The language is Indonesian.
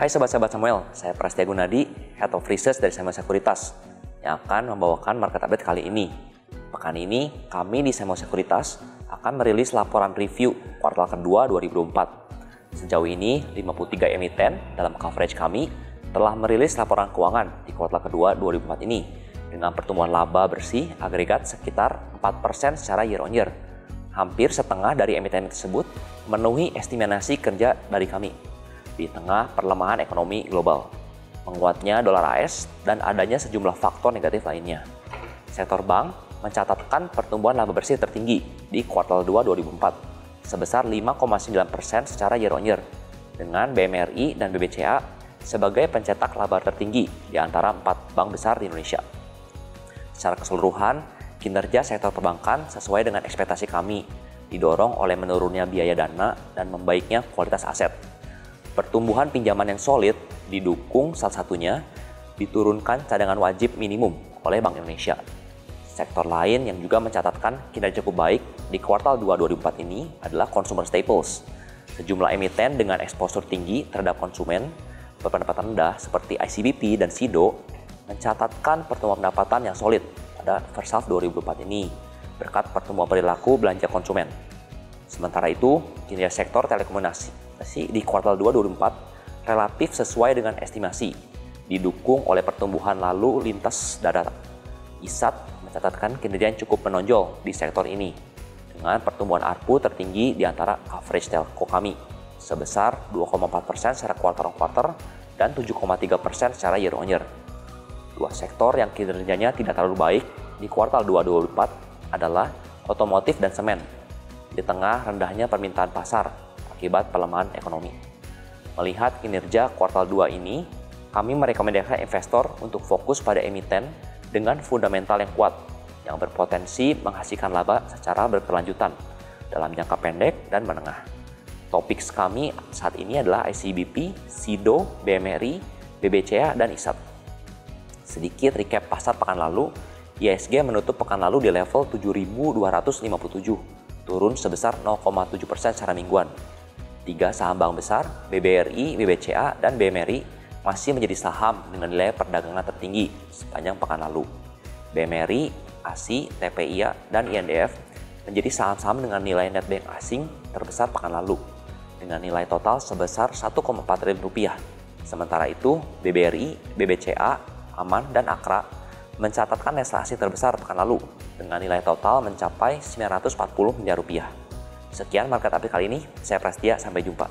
Hai Sobat-Sobat Samuel, saya Prastia Gunadi, Head of Research dari Samuel Sekuritas, yang akan membawakan market update kali ini. Pekan ini, kami di Samuel Sekuritas akan merilis laporan review kuartal kedua 2024. Sejauh ini, 53 emiten dalam coverage kami telah merilis laporan keuangan di kuartal kedua 2024 ini, dengan pertumbuhan laba bersih agregat sekitar 4% secara year on year. Hampir setengah dari emiten tersebut memenuhi estimasi kerja dari kami di tengah perlemahan ekonomi global, menguatnya dolar AS, dan adanya sejumlah faktor negatif lainnya. Sektor bank mencatatkan pertumbuhan laba bersih tertinggi di kuartal 2 2004 sebesar 5,9% secara year on year, dengan BMRI dan BBCA sebagai pencetak laba tertinggi di antara 4 bank besar di Indonesia. Secara keseluruhan, kinerja sektor perbankan sesuai dengan ekspektasi kami, didorong oleh menurunnya biaya dana dan membaiknya kualitas aset. Pertumbuhan pinjaman yang solid didukung salah satunya diturunkan cadangan wajib minimum oleh Bank Indonesia. Sektor lain yang juga mencatatkan kinerja cukup baik di kuartal 2 2004 ini adalah consumer staples. Sejumlah emiten dengan eksposur tinggi terhadap konsumen berpendapatan rendah seperti ICBP dan SIDO mencatatkan pertumbuhan pendapatan yang solid pada first half 2004 ini berkat pertumbuhan perilaku belanja konsumen. Sementara itu, kinerja sektor telekomunikasi di kuartal 2 2004 relatif sesuai dengan estimasi, didukung oleh pertumbuhan lalu lintas darat. ISAT mencatatkan kinerja yang cukup menonjol di sektor ini, dengan pertumbuhan ARPU tertinggi di antara coverage telco kami, sebesar 2,4% secara quarter on quarter dan 7,3% secara year on year. Dua sektor yang kinerjanya tidak terlalu baik di kuartal 2 2024 adalah otomotif dan semen, di tengah rendahnya permintaan pasar akibat pelemahan ekonomi. Melihat kinerja kuartal 2 ini, kami merekomendasikan investor untuk fokus pada emiten dengan fundamental yang kuat, yang berpotensi menghasilkan laba secara berkelanjutan dalam jangka pendek dan menengah. Topik kami saat ini adalah ICBP, SIDO, BMRI, BBCA, dan ISAT. Sedikit recap pasar pekan lalu, IHSG menutup pekan lalu di level 7.257, turun sebesar 0,7% secara mingguan. 3 saham bank besar, BBRI, BBCA, dan BMRI masih menjadi saham dengan nilai perdagangan tertinggi sepanjang pekan lalu. BMRI, ASI, TPIA, dan INDF menjadi saham-saham dengan nilai netbank asing terbesar pekan lalu, dengan nilai total sebesar 1,4 triliun rupiah. Sementara itu, BBRI, BBCA, Aman, dan Akra mencatatkan net asing terbesar pekan lalu dengan nilai total mencapai 940 miliar rupiah. Sekian market update kali ini, saya Prastia, sampai jumpa.